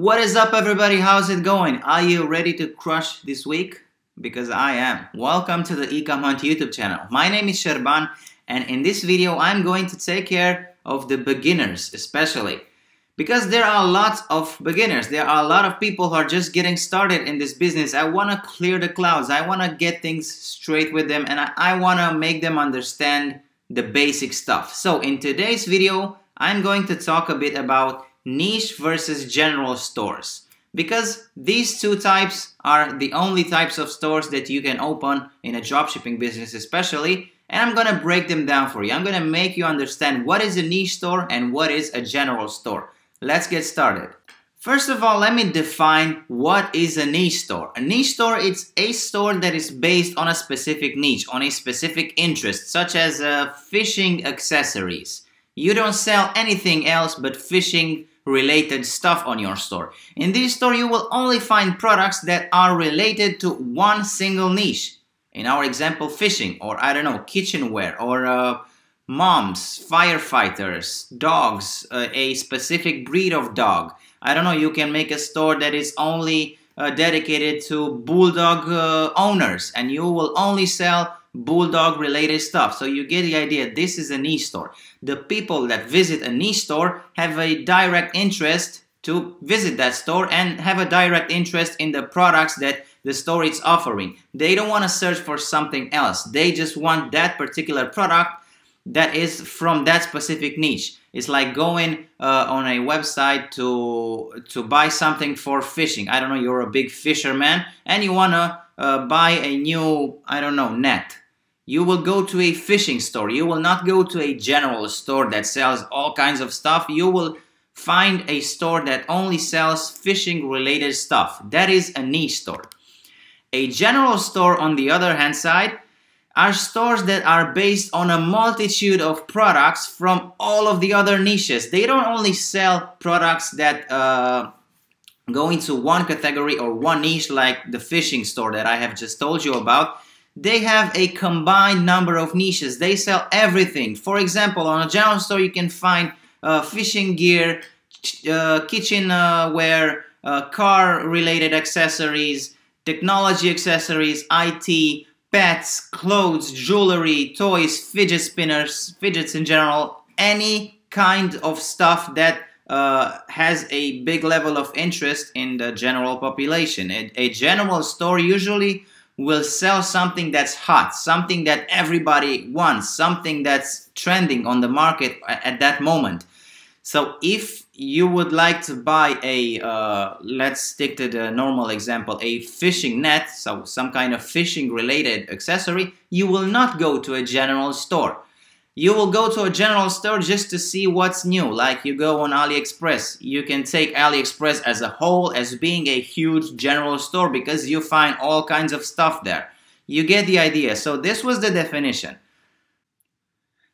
What is up, everybody? How's it going? Are you ready to crush this week? Because I am. Welcome to the Ecomhunt YouTube channel. My name is Sherban, and in this video I'm going to take care of the beginners especially. Because there are lots of beginners. There are a lot of people who are just getting started in this business. I want to clear the clouds. I want to get things straight with them, and I want to make them understand the basic stuff. So in today's video, I'm going to talk a bit about niche versus general stores, because these two types are the only types of stores that you can open in a dropshipping business especially, and I'm gonna break them down for you. I'm gonna make you understand what is a niche store and what is a general store. Let's get started. First of all, let me define what is a niche store. A niche store is a store that is based on a specific niche, on a specific interest, such as fishing accessories. You don't sell anything else but fishing related stuff on your store. In this store, you will only find products that are related to one single niche. In our example, fishing, or I don't know, kitchenware, or moms, firefighters, dogs, a specific breed of dog. I don't know, you can make a store that is only dedicated to bulldog owners, and you will only sell bulldog related stuff. So you get the idea. This is a niche store. The people that visit a niche store have a direct interest to visit that store and have a direct interest in the products that the store is offering. They don't want to search for something else. They just want that particular product that is from that specific niche. It's like going on a website to buy something for fishing. I don't know, you're a big fisherman and you want to buy a new, I don't know, net. You will go to a fishing store. You will not go to a general store that sells all kinds of stuff. You will find a store that only sells fishing related stuff. That is a niche store. A general store, on the other hand side, are stores that are based on a multitude of products from all of the other niches. They don't only sell products that go into one category or one niche like the fishing store that I have just told you about. They have a combined number of niches. They sell everything. For example, on a general store you can find fishing gear, kitchenware, car related accessories, technology accessories, IT, pets, clothes, jewelry, toys, fidget spinners, fidgets in general, any kind of stuff that has a big level of interest in the general population. A general store usually will sell something that's hot, something that everybody wants, something that's trending on the market at that moment. So if you would like to buy a, let's stick to the normal example, a fishing net, so some kind of fishing related accessory, you will not go to a general store. You will go to a general store just to see what's new, like you go on AliExpress. You can take AliExpress as a whole as being a huge general store because you find all kinds of stuff there. You get the idea. So this was the definition.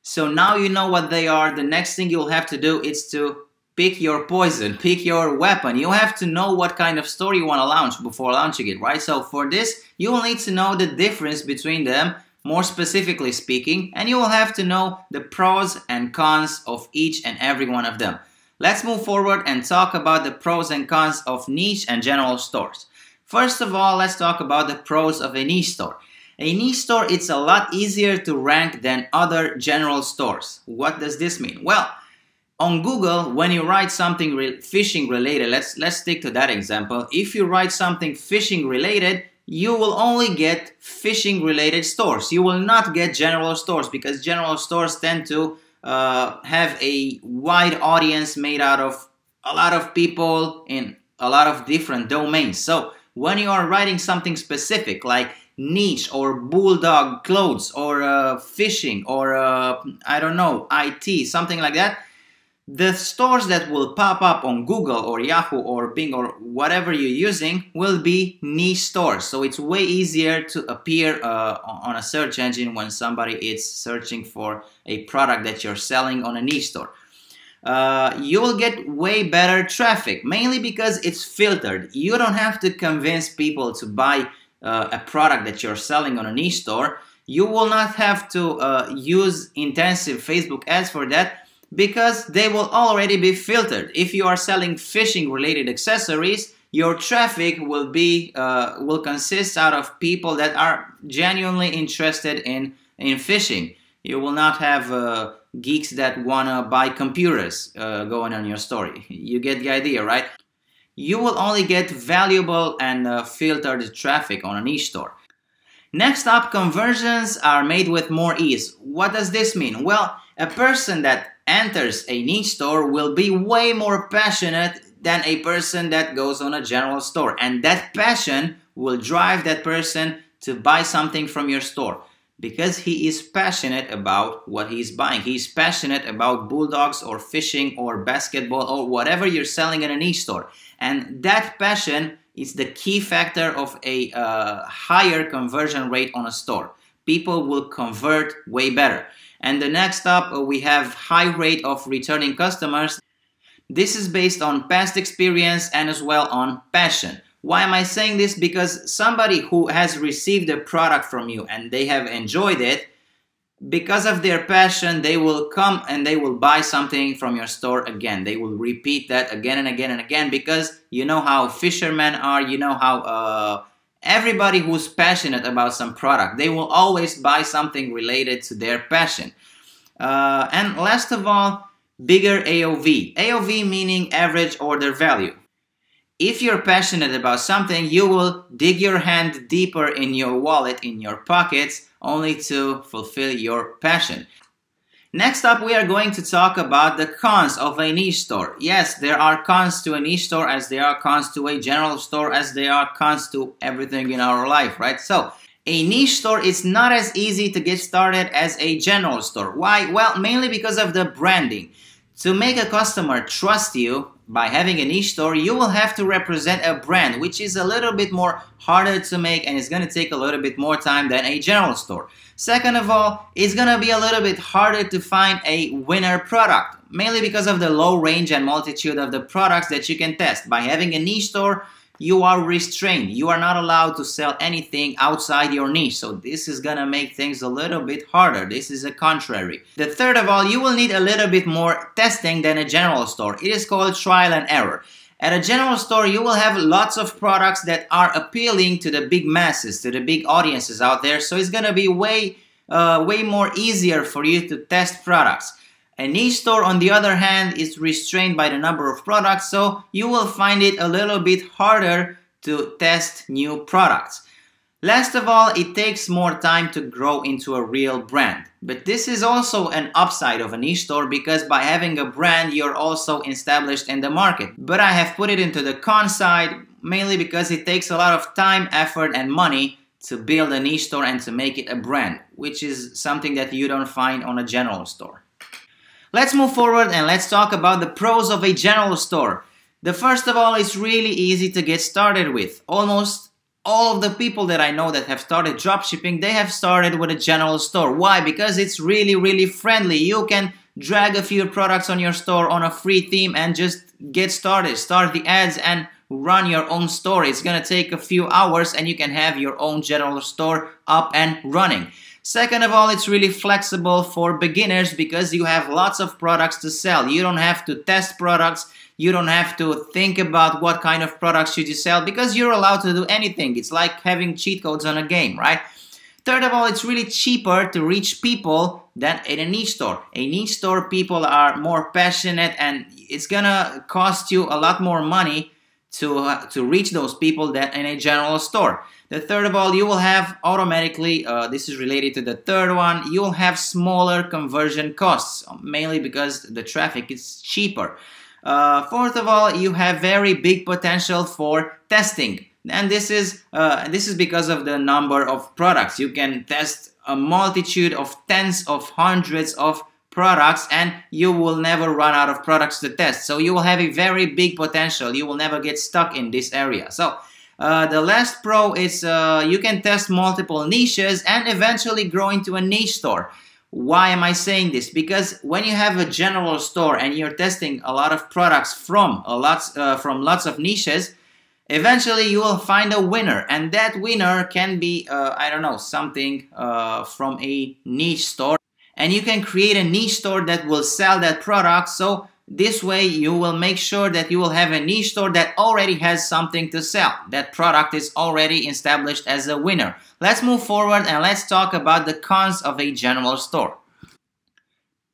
So now you know what they are. The next thing you'll have to do is to pick your poison, pick your weapon. You have to know what kind of store you want to launch before launching it, right? So for this, you will need to know the difference between them, more specifically speaking, and you will have to know the pros and cons of each and every one of them. Let's move forward and talk about the pros and cons of niche and general stores. First of all, let's talk about the pros of a niche store. A niche store, it's a lot easier to rank than other general stores. What does this mean? Well, on Google, when you write something fishing related, let's stick to that example. If you write something fishing related, you will only get fishing related stores. You will not get general stores because general stores tend to have a wide audience made out of a lot of people in a lot of different domains. So when you are writing something specific like niche or bulldog clothes or fishing or I don't know, IT, something like that, the stores that will pop up on Google or Yahoo or Bing or whatever you're using will be niche stores. So it's way easier to appear on a search engine when somebody is searching for a product that you're selling on a niche store. You will get way better traffic, mainly because it's filtered. You don't have to convince people to buy a product that you're selling on a niche store. You will not have to use intensive Facebook ads for that. because they will already be filtered. If you are selling fishing related accessories, your traffic will consist out of people that are genuinely interested in fishing. You will not have geeks that wanna buy computers going on your story. You get the idea, right? You will only get valuable and filtered traffic on a niche store. Next up, conversions are made with more ease. What does this mean? Well, a person that enters a niche store will be way more passionate than a person that goes on a general store. And that passion will drive that person to buy something from your store because he is passionate about what he's buying. He's passionate about bulldogs or fishing or basketball or whatever you're selling in a niche store. And that passion is the key factor of a higher conversion rate on a store. People will convert way better. And the next up, we have high rate of returning customers. This is based on past experience and as well on passion. Why am I saying this? Because somebody who has received a product from you and they have enjoyed it, because of their passion, they will come and they will buy something from your store again. They will repeat that again and again and again because you know how fishermen are, you know how everybody who's passionate about some product, they will always buy something related to their passion. And last of all, bigger AOV. AOV meaning average order value. If you're passionate about something, you will dig your hand deeper in your wallet, in your pockets, only to fulfill your passion. Next up, we are going to talk about the cons of a niche store. Yes, there are cons to a niche store as there are cons to a general store as there are cons to everything in our life, right? So, a niche store is not as easy to get started as a general store. Why? Well, mainly because of the branding. To make a customer trust you by having a niche store, you will have to represent a brand, which is a little bit more harder to make and it's going to take a little bit more time than a general store. Second of all, it's going to be a little bit harder to find a winner product, mainly because of the low range and multitude of the products that you can test. By having a niche store, you are restrained. You are not allowed to sell anything outside your niche. So this is gonna make things a little bit harder. This is a contrary. The third of all, you will need a little bit more testing than a general store. It is called trial and error. At a general store, you will have lots of products that are appealing to the big masses, to the big audiences out there. So it's gonna be way more easier for you to test products. A niche store, on the other hand, is restrained by the number of products, so you will find it a little bit harder to test new products. Last of all, it takes more time to grow into a real brand. But this is also an upside of a niche store because by having a brand, you're also established in the market. But I have put it into the con side mainly because it takes a lot of time, effort, and money to build a niche store and to make it a brand, which is something that you don't find on a general store. Let's move forward and let's talk about the pros of a general store. The first of all, it's really easy to get started with. Almost all of the people that I know that have started dropshipping, they have started with a general store. Why? Because it's really friendly. You can drag a few products on your store on a free theme and just get started. Start the ads and run your own store. It's gonna take a few hours and you can have your own general store up and running. Second of all, it's really flexible for beginners because you have lots of products to sell. You don't have to test products. You don't have to think about what kind of products should you sell because you're allowed to do anything. It's like having cheat codes on a game, right? Third of all, it's really cheaper to reach people than in a niche store. A niche store, people are more passionate and it's gonna cost you a lot more money to reach those people than in a general store. The third of all, you will have automatically, this is related to the third one, you will have smaller conversion costs, mainly because the traffic is cheaper. Fourth of all, you have very big potential for testing. And this is because of the number of products. You can test a multitude of tens of hundreds of products and you will never run out of products to test. So you will have a very big potential. You will never get stuck in this area. So the last pro is you can test multiple niches and eventually grow into a niche store. Why am I saying this? Because when you have a general store and you're testing a lot of products from lots of niches, eventually you will find a winner, and that winner can be I don't know, something from a niche store. and you can create a niche store that will sell that product. So this way you will make sure that you will have a niche store that already has something to sell. That product is already established as a winner. Let's move forward and let's talk about the cons of a general store.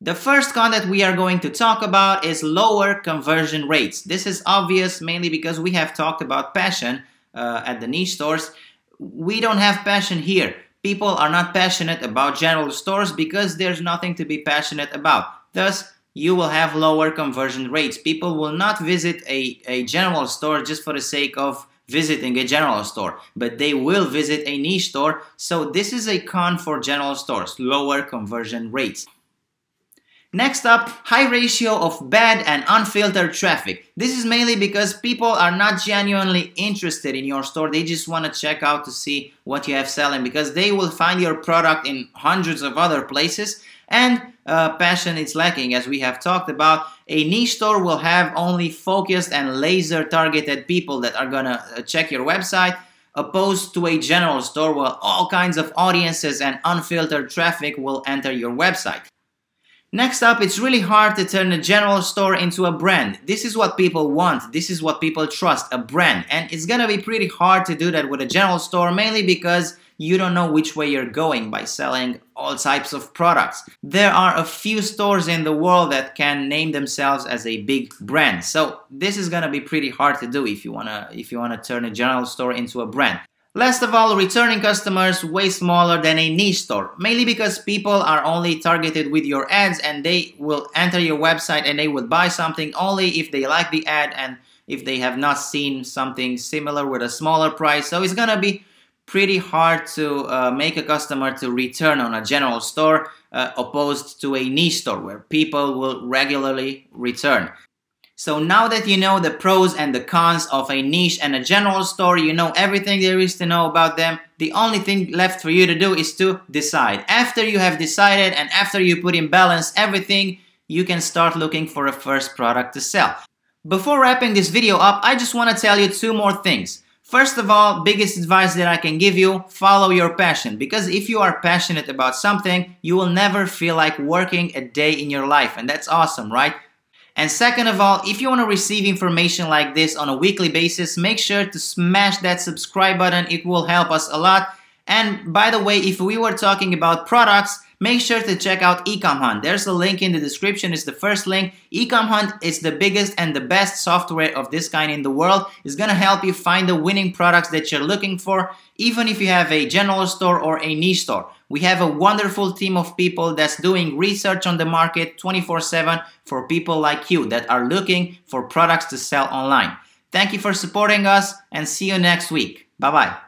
The first con that we are going to talk about is lower conversion rates. This is obvious mainly because we have talked about passion at the niche stores. We don't have passion here. People are not passionate about general stores because there's nothing to be passionate about. Thus, you will have lower conversion rates. People will not visit a general store just for the sake of visiting a general store, but they will visit a niche store. So this is a con for general stores, lower conversion rates. Next up, high ratio of bad and unfiltered traffic. This is mainly because people are not genuinely interested in your store. They just want to check out to see what you have selling because they will find your product in hundreds of other places, and passion is lacking, as we have talked about. A niche store will have only focused and laser targeted people that are gonna check your website, opposed to a general store where all kinds of audiences and unfiltered traffic will enter your website. Next up, it's really hard to turn a general store into a brand. This is what people want. This is what people trust, a brand. And it's gonna be pretty hard to do that with a general store, mainly because you don't know which way you're going by selling all types of products. There are a few stores in the world that can name themselves as a big brand. So this is gonna be pretty hard to do if you wanna turn a general store into a brand. Last of all, returning customers way smaller than a niche store, mainly because people are only targeted with your ads and they will enter your website and they will buy something only if they like the ad and if they have not seen something similar with a smaller price. So it's gonna be pretty hard to make a customer to return on a general store opposed to a niche store where people will regularly return. So now that you know the pros and the cons of a niche and a general store, you know everything there is to know about them. The only thing left for you to do is to decide. After you have decided and after you put in balance everything, you can start looking for a first product to sell. Before wrapping this video up, I just want to tell you two more things. First of all, biggest advice that I can give you, follow your passion. Because if you are passionate about something, you will never feel like working a day in your life. And that's awesome, right? And second of all, if you want to receive information like this on a weekly basis, make sure to smash that subscribe button. It will help us a lot. And by the way, if we were talking about products, make sure to check out Ecomhunt. There's a link in the description. It's the first link. Ecomhunt is the biggest and the best software of this kind in the world. It's going to help you find the winning products that you're looking for, even if you have a general store or a niche store. We have a wonderful team of people that's doing research on the market 24/7 for people like you that are looking for products to sell online. Thank you for supporting us and see you next week. Bye-bye.